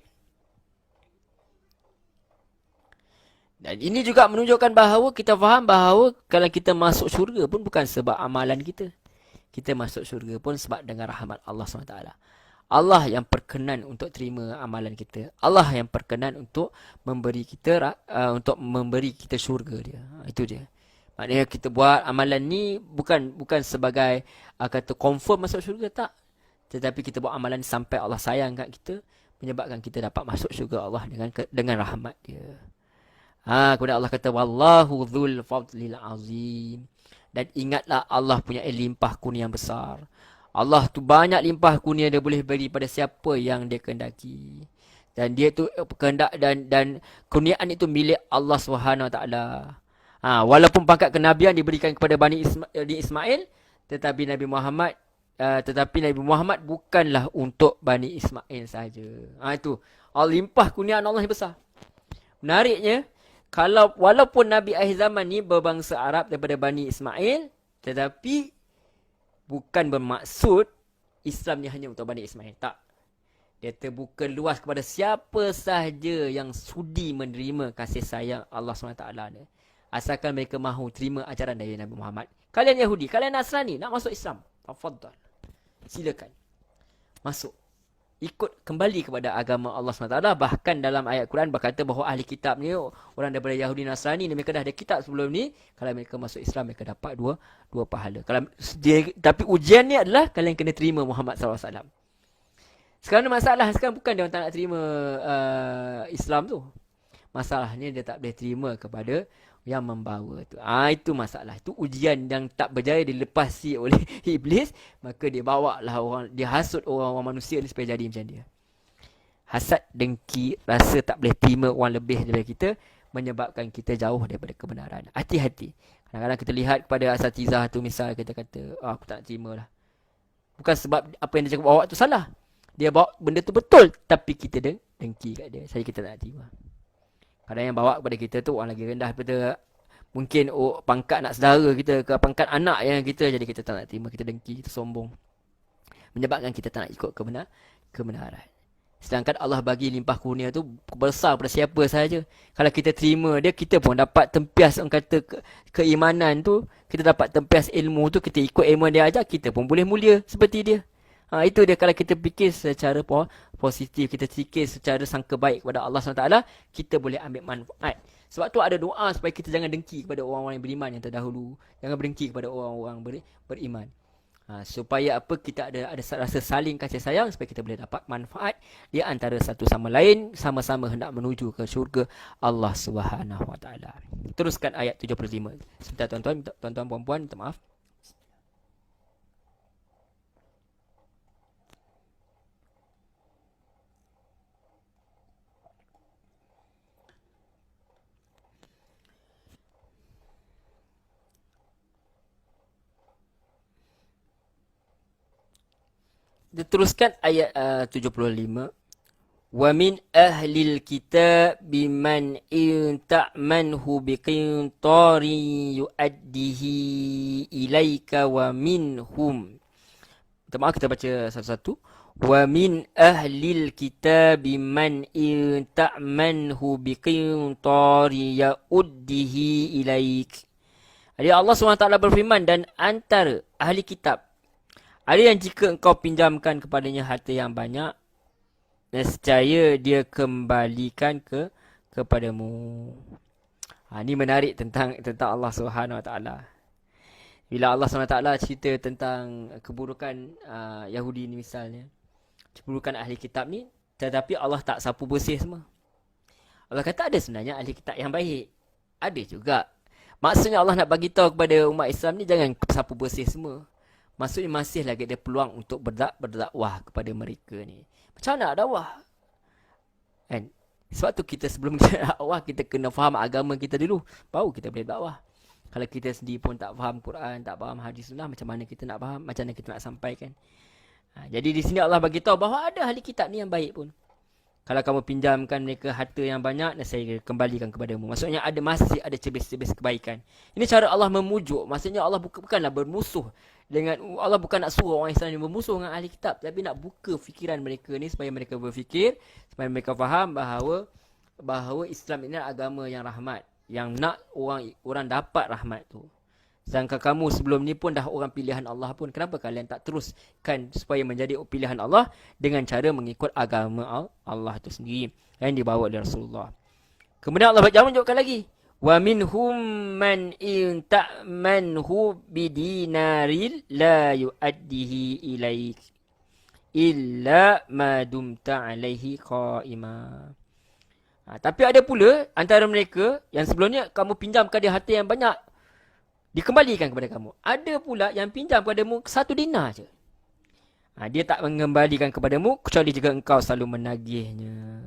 Dan ini juga menunjukkan bahawa kita faham bahawa kalau kita masuk syurga pun bukan sebab amalan kita. Kita masuk syurga pun sebab dengan rahmat Allah SWT. Allah yang perkenan untuk terima amalan kita. Allah yang perkenan untuk memberi kita syurga dia. Itu dia. Maknanya kita buat amalan ni bukan sebagai kata confirm masuk syurga, tak. Tetapi kita buat amalan sampai Allah sayang kat kita, menyebabkan kita dapat masuk syurga Allah dengan rahmat dia. Kemudian Allah kata wallahu dzul fadlil azim. Dan ingatlah Allah punya limpah kurnia yang besar. Allah tu banyak limpah kurnia, dia boleh beri pada siapa yang dia kehendaki. Dan dia tu kehendak dan kurniaan itu milik Allah Subhanahu Wa Taala. Walaupun pangkat kenabian diberikan kepada Bani Ismail, tetapi Nabi Muhammad bukanlah untuk Bani Ismail saja. Itu limpah kurniaan Allah yang besar. Menariknya, walaupun Nabi akhir zaman ni berbangsa Arab daripada Bani Ismail, tetapi bukan bermaksud Islam ni hanya untuk Bani Ismail. Tak. Dia terbuka luas kepada siapa sahaja yang sudi menerima kasih sayang Allah SWT ni. Asalkan mereka mahu terima ajaran dari Nabi Muhammad. Kalian Yahudi, kalian Nasrani, nak masuk Islam, tafadhal. Silakan. Masuk. ikut kembali kepada agama Allah SWT. Bahkan dalam ayat Quran berkata bahawa ahli kitab ni, orang daripada Yahudi Nasrani ni, mereka dah ada kitab sebelum ni. Kalau mereka masuk Islam, mereka dapat dua pahala. Tapi ujian ni adalah kalian kena terima Muhammad SAW. Sekarang masalah sekarang bukan dia orang tak nak terima Islam tu. Masalahnya dia tak boleh terima kepada yang membawa tu. Itu masalah. Itu ujian yang tak berjaya dilepasi oleh iblis. Maka dia bawa lah orang, dia hasut orang-orang manusia ni supaya jadi macam dia. Hasad, dengki, rasa tak boleh terima orang lebih daripada kita, menyebabkan kita jauh daripada kebenaran. Hati-hati. Kadang-kadang kita lihat kepada asatizah tu, misal kita kata, aku tak nak terima lah. Bukan sebab apa yang dia cakap awak tu salah. Dia bawa benda tu betul, tapi kita dengki kat dia. Jadi kita tak nak terima. Kadang yang bawa kepada kita tu orang lagi rendah daripada mungkin pangkat anak saudara kita ke pangkat anak yang kita, jadi kita tak nak terima, kita dengki, kita sombong. Menyebabkan kita tak nak ikut kebenaran. Sedangkan Allah bagi limpah kurnia tu besar pada siapa sahaja. Kalau kita terima dia, kita pun dapat tempias orang kata keimanan tu, kita dapat tempias ilmu tu, kita ikut ilmu dia ajar, kita pun boleh mulia seperti dia. Itu dia, kalau kita fikir secara positif, kita fikir secara sangka baik kepada Allah SWT, kita boleh ambil manfaat. Sebab tu ada doa supaya kita jangan dengki kepada orang-orang yang beriman yang terdahulu. Jangan berdengki kepada orang-orang beriman. Supaya apa, kita ada rasa saling kasih sayang, supaya kita boleh dapat manfaat di antara satu sama lain, sama-sama hendak menuju ke syurga Allah SWT. Teruskan ayat 75. Sebentar tuan-tuan, puan-puan, minta maaf. Diteruskan ayat 75. Wa min ahlil kitabi man in ta'manhu biqintarin yu'addihi ilaika wa minhum. Maaf, kita baca satu-satu. Wa min ahlil kitabi man in ta'manhu biqintarin yu'addihi ilaik. Jadi Allah SWT berfirman, dan antara ahli kitab ada yang jika engkau pinjamkan kepadanya harta yang banyak, nescaya dia kembalikan kepadamu. Ini menarik tentang Allah SWT. Bila Allah SWT cerita tentang keburukan Yahudi ni misalnya, keburukan ahli kitab ni, tetapi Allah tak sapu bersih semua. Allah kata ada sebenarnya ahli kitab yang baik. Ada juga. Maksudnya Allah nak bagi tahu kepada umat Islam ni, jangan sapu bersih semua. Maksudnya masih lagi ada peluang untuk berdakwah kepada mereka ni. Macam mana nak dakwah? Kan? Sebab tu kita sebelum kita dakwah, kita kena faham agama kita dulu, baru kita boleh dakwah. Kalau kita sendiri pun tak faham Quran, tak faham hadis sunnah, macam mana kita nak faham, macam mana kita nak sampaikan? Jadi di sini Allah bagi tahu bahawa ada ahli kitab ni yang baik pun. Kalau kamu pinjamkan mereka harta yang banyak, saya kembalikan kepadamu. Maksudnya masih ada cebis-cebis kebaikan. Ini cara Allah memujuk. Maksudnya Allah bukanlah bermusuh dengan, Allah bukan nak suruh orang Islam ni bermusuh dengan ahli kitab, tapi nak buka fikiran mereka ni supaya mereka berfikir, supaya mereka faham bahawa Islam ini adalah agama yang rahmat, yang nak orang dapat rahmat tu. Sedangkan kamu sebelum ni pun dah orang pilihan Allah pun, kenapa kalian tak teruskan supaya menjadi pilihan Allah dengan cara mengikut agama Allah itu sendiri yang dibawa oleh Rasulullah. Kemudian Allah menjawabkan lagi, wa minhum man in ta'manhu bidinaril la yu'addihi ilaik illa ma dumta alaihi qa'ima. Tapi ada pula antara mereka yang sebelumnya kamu pinjamkan dia harta yang banyak, dikembalikan kepada kamu. Ada pula yang pinjam kepadamu 1 dinar je. Dia tak mengembalikan kepadamu kecuali jika engkau selalu menagihnya.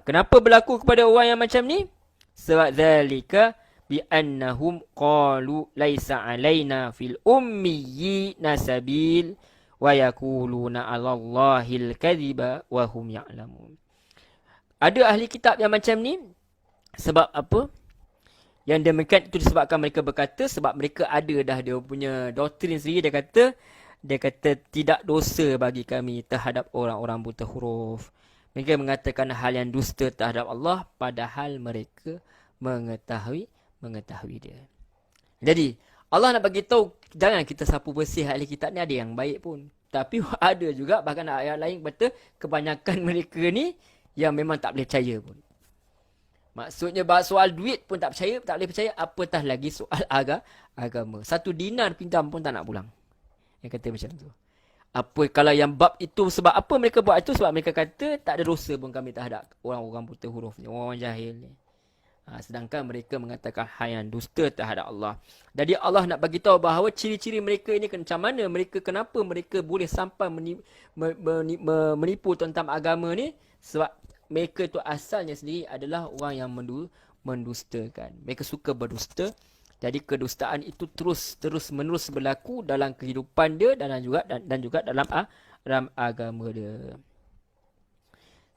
Kenapa berlaku kepada orang yang macam ni? Sebab zalika bi annahum qalu laisa alaina fil ummiyina sabil wa yaquluna 'alallahil kadhiba wa hum ya'lamun. Ada ahli kitab yang macam ni sebab apa? Yang demikian itu disebabkan mereka berkata, sebab mereka ada dah dia punya doktrin sendiri, dia kata tidak dosa bagi kami terhadap orang-orang buta huruf. Mereka mengatakan hal yang dusta terhadap Allah padahal mereka mengetahui dia. Jadi Allah nak bagi tahu, jangan kita sapu bersih ahli kitab ni, ada yang baik pun. Tapi ada juga bahkan ayat lain kata kebanyakan mereka ni yang memang tak boleh percaya pun. Maksudnya soal duit pun tak boleh percaya, apatah lagi soal agama. 1 dinar pinjam pun tak nak pulang. Yang kata macam tu. Apa kalau yang bab itu sebab apa mereka buat itu? Sebab mereka kata tak ada dosa pun kami terhadap orang-orang buta huruf ni, orang jahil ni. Sedangkan mereka mengatakan hal yang dusta terhadap Allah. Jadi Allah nak bagi tahu bahawa ciri-ciri mereka ini macam mana, kenapa mereka boleh sampai menipu tentang agama ni, sebab mereka tu asalnya sendiri adalah orang yang mendustakan. Mereka suka berdusta. Jadi kedustaan itu terus menerus berlaku dalam kehidupan dia dan juga dalam agama dia.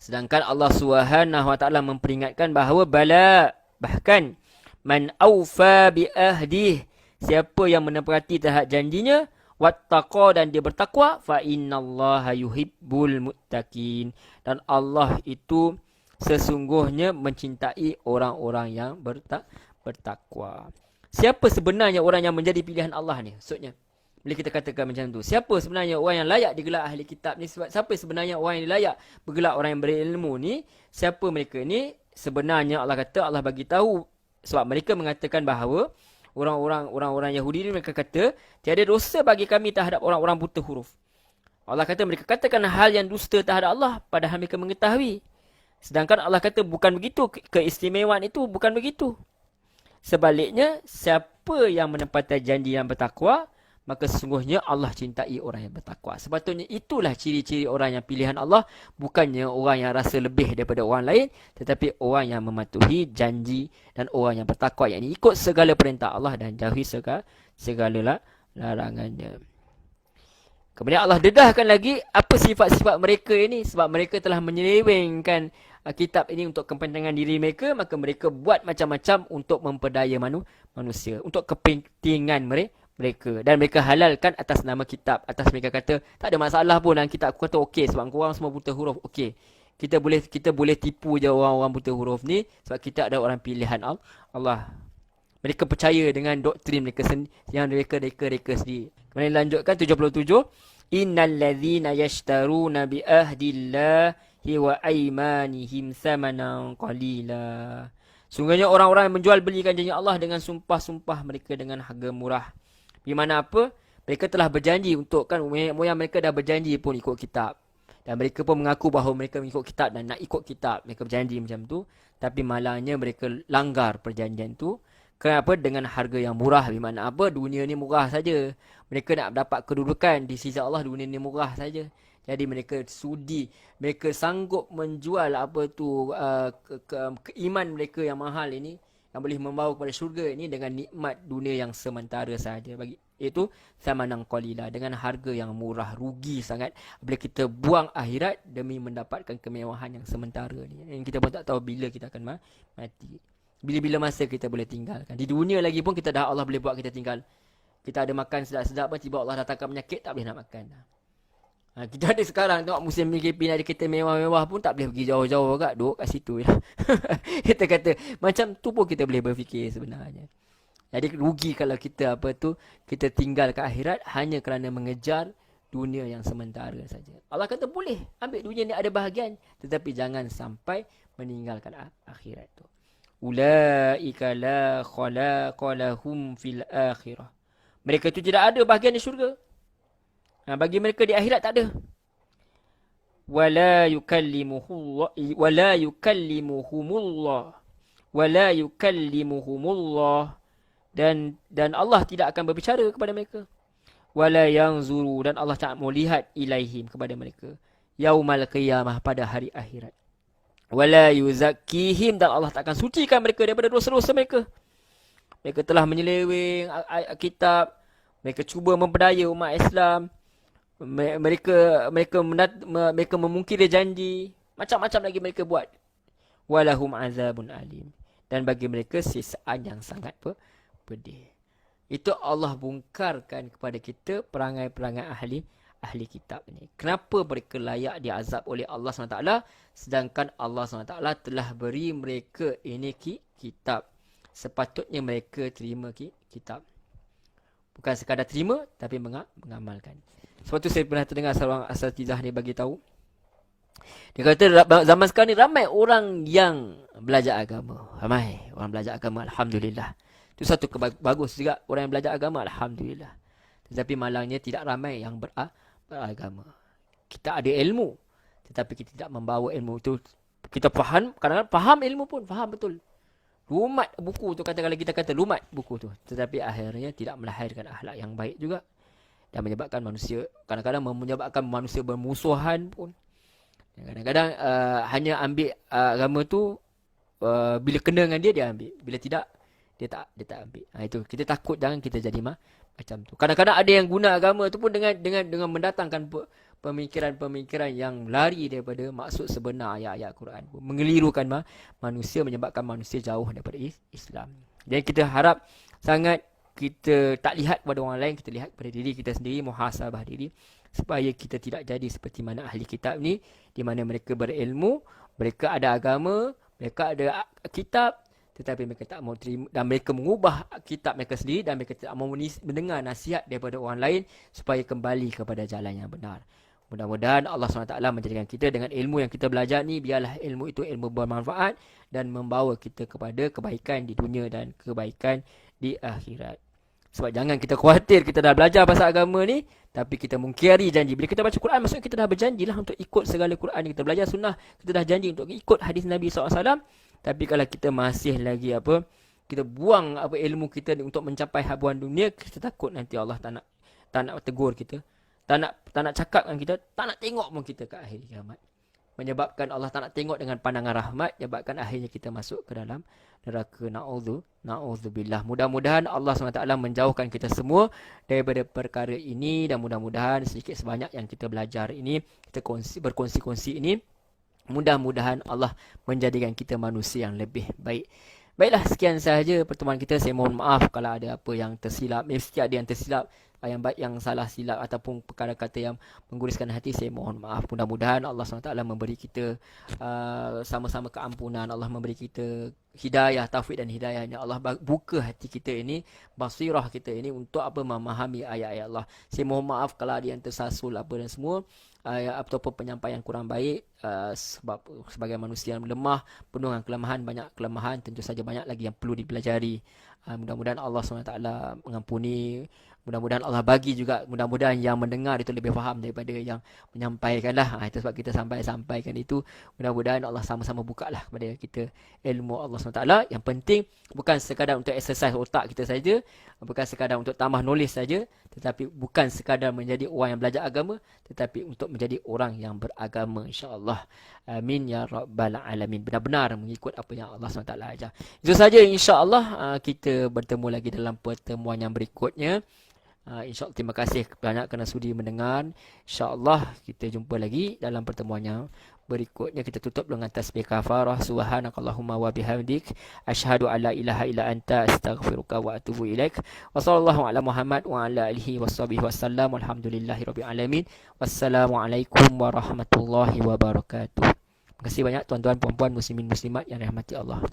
Sedangkan Allah Subhanahu Wa Taala memperingatkan bahawa bahkan man aufa bi ahdih, siapa yang menepati terhadap janjinya, wattaqa, dan dia bertakwa, fa innallaha yuhibbul muttaqin, dan Allah itu sesungguhnya mencintai orang-orang yang bertakwa. Siapa sebenarnya orang yang menjadi pilihan Allah ni? Maksudnya bila kita katakan macam tu, siapa sebenarnya orang yang layak digelar ahli kitab ni? Siapa sebenarnya orang yang layak bergelar orang yang berilmu ni? Siapa mereka ni? Sebenarnya Allah kata, Allah bagi tahu, sebab mereka mengatakan bahawa orang-orang Yahudi ni, mereka kata tiada dosa bagi kami terhadap orang-orang buta huruf. Allah kata mereka katakan hal yang dusta terhadap Allah padahal mereka mengetahui. Sedangkan Allah kata bukan begitu, keistimewaan itu bukan begitu. Sebaliknya, siapa yang menepati janji yang bertakwa, maka sesungguhnya Allah cintai orang yang bertakwa. Sepatutnya itulah ciri-ciri orang yang pilihan Allah, bukannya orang yang rasa lebih daripada orang lain, tetapi orang yang mematuhi janji dan orang yang bertakwa, yakni ikut segala perintah Allah dan jauhi segala larangannya. Kemudian Allah dedahkan lagi apa sifat-sifat mereka ini, sebab mereka telah menyelewengkan kitab ini untuk kepentingan diri mereka, maka mereka buat macam-macam untuk memperdaya manusia, untuk kepentingan mereka, dan mereka halalkan atas nama kitab. Atas mereka kata tak ada masalah pun dalam kitab. Aku kata okey, sebab korang semua buta huruf, okey, kita boleh tipu je orang-orang buta huruf ni, sebab kita ada orang pilihan Allah. Mereka percaya dengan doktrin mereka yang mereka sendiri. Kemudian lanjutkan 77, innal ladzina yashtaruna bi ahdillahi wa aymanihim thamanan qalila. Sungguhnya orang-orang yang menjual belikan janji Allah dengan sumpah-sumpah mereka dengan harga murah. Di mana apa? Mereka telah berjanji untuk, kan moyang mereka dah berjanji pun ikut kitab. Dan mereka pun mengaku bahawa mereka mengikut kitab dan nak ikut kitab. Mereka berjanji macam tu. Tapi malangnya mereka langgar perjanjian tu. Kenapa? Dengan harga yang murah. Di mana apa? Dunia ni murah saja. Mereka nak dapat kedudukan di sisi Allah, dunia ni murah saja. Jadi mereka sudi, mereka sanggup menjual keiman mereka yang mahal ini, yang boleh membawa kepada syurga ini, dengan nikmat dunia yang sementara sahaja. Iaitu thamanan qalila, dengan harga yang murah. Rugi sangat bila kita buang akhirat demi mendapatkan kemewahan yang sementara ni, yang kita pun tak tahu bila kita akan mati, bila-bila masa kita boleh tinggalkan. Di dunia lagi pun kita dah, Allah boleh buat kita tinggal. Kita ada makan sedap-sedap pun, tiba Allah dah tangkap penyakit, tak boleh nak makan. Kita ada sekarang tengok musim PKP, ada kereta mewah-mewah pun tak boleh pergi jauh-jauh agak, duduk kat situ je. Kita kata macam tu pun kita boleh berfikir sebenarnya. Jadi rugi kalau kita kita tinggal ke akhirat hanya kerana mengejar dunia yang sementara saja. Allah kata boleh ambil dunia ni, ada bahagian, tetapi jangan sampai meninggalkan akhirat tu. Ulaika la khalaqa lahum fil akhirah. Mereka itu tidak ada bahagian di syurga. Bagi mereka di akhirat tak ada. Wala yukallimuhumullah, dan Allah tidak akan berbicara kepada mereka. Wala yanzuru, dan Allah tak mau lihat ilaihim, kepada mereka. Yaumal qiyamah, pada hari akhirat. Wala yuzakkihim, dan Allah tak akan sucikan mereka daripada dosa-dosa mereka. Mereka telah menyeleweng kitab, mereka cuba memperdaya umat Islam, mereka memungkiri janji, macam-macam lagi mereka buat. Walahum azabun alim, dan bagi mereka sisaan yang sangat pedih. Itu Allah bongkarkan kepada kita perangai-perangai ahli kitab ini. Kenapa mereka layak diazab oleh Allah SWT, sedangkan Allah SWT telah beri mereka ini kitab. Sepatutnya mereka terima kitab. Bukan sekadar terima, tapi mengamalkan. Sebab tu saya pernah terdengar seorang asatizah ni bagi tahu. Dia kata zaman sekarang ni ramai orang yang belajar agama. Ramai orang belajar agama, alhamdulillah. Itu satu bagus juga orang yang belajar agama, alhamdulillah. Tetapi malangnya tidak ramai yang beragama. Kita ada ilmu, tetapi kita tidak membawa ilmu itu. Kita faham, kadang-kadang faham ilmu pun, faham betul. Lumat buku tu, katakanlah kita kata lumat buku tu. Tetapi akhirnya tidak melahirkan akhlak yang baik juga. Dan menyebabkan manusia, kadang-kadang menyebabkan manusia bermusuhan pun. Kadang-kadang hanya ambil agama tu bila kena dengan dia ambil. Bila tidak, dia tak ambil. Itu kita takut jangan kita jadi macam tu. Kadang-kadang ada yang guna agama tu pun dengan mendatangkan pemikiran-pemikiran yang lari daripada maksud sebenar ayat-ayat Quran. Mengelirukan manusia, menyebabkan manusia jauh daripada Islam. Jadi kita harap sangat kita tak lihat pada orang lain, kita lihat pada diri kita sendiri, muhasabah diri, supaya kita tidak jadi seperti mana ahli kitab ni, di mana mereka berilmu, mereka ada agama, mereka ada kitab, tetapi mereka tak mau terima, dan mereka mengubah kitab mereka sendiri, dan mereka tak mau mendengar nasihat daripada orang lain supaya kembali kepada jalan yang benar. Mudah-mudahan Allah SWT menjadikan kita dengan ilmu yang kita belajar ni, biarlah ilmu itu ilmu bermanfaat dan membawa kita kepada kebaikan di dunia dan kebaikan di akhirat. Sebab jangan kita khawatir kita dah belajar pasal agama ni, tapi kita mungkiri janji. Bila kita baca Quran, maksudnya kita dah berjanjilah untuk ikut segala Quran. Kita belajar sunnah, kita dah janji untuk ikut hadis Nabi SAW. Tapi kalau kita masih lagi kita buang ilmu kita ni untuk mencapai habuan dunia, kita takut nanti Allah tak nak tegur kita. Tak nak cakap dengan kita, tak nak tengok pun kita ke akhir kiamat. Menyebabkan Allah tak nak tengok dengan pandangan rahmat, menyebabkan akhirnya kita masuk ke dalam neraka. Na'udzubillah. Mudah-mudahan Allah SWT menjauhkan kita semua daripada perkara ini, dan mudah-mudahan sedikit sebanyak yang kita belajar ini, kita berkongsi-kongsi ini, mudah-mudahan Allah menjadikan kita manusia yang lebih baik. Baiklah, sekian sahaja pertemuan kita. Saya mohon maaf kalau ada apa yang tersilap. Mesti ada yang tersilap, yang salah silap ataupun perkara kata yang mengguriskan hati. Saya mohon maaf. Mudah-mudahan Allah SWT memberi kita sama-sama keampunan. Allah memberi kita hidayah, taufik dan hidayahnya. Allah buka hati kita ini, basirah kita ini untuk memahami ayat-ayat Allah. Saya mohon maaf kalau ada yang tersasul dan semua, ataupun penyampaian kurang baik, sebab sebagai manusia yang lemah, penuh dengan kelemahan, banyak kelemahan, tentu saja banyak lagi yang perlu dipelajari. Mudah-mudahan Allah SWT mengampuni. Mudah-mudahan Allah bagi juga, mudah-mudahan yang mendengar itu lebih faham daripada yang menyampaikan lah. Itu sebab kita sampaikan itu. Mudah-mudahan Allah sama-sama buka lah kepada kita ilmu Allah SWT. Yang penting bukan sekadar untuk exercise otak kita saja, bukan sekadar untuk tambah knowledge saja, tetapi bukan sekadar menjadi orang yang belajar agama, tetapi untuk menjadi orang yang beragama, insya-Allah. Amin ya rabbal alamin. Benar-benar mengikut apa yang Allah SWT ajar. Itu saja, insya-Allah. Kita bertemu lagi dalam pertemuan yang berikutnya. InsyaAllah, terima kasih banyak kerana sudi mendengar. InsyaAllah kita jumpa lagi dalam pertemuan yang berikutnya. Kita tutup dengan tasbih kafarah. Subhanakallahumma wa bihamdik, asyhadu an la ilaha illa anta, astaghfiruka wa atubu ilaik. Wa sallallahu ala Muhammad wa ala alihi washabihi wasallam. Alhamdulillahirabbil alamin. Wassalamualaikum warahmatullahi wabarakatuh. Terima kasih banyak tuan-tuan, puan-puan, muslimin muslimat yang dirahmati Allah.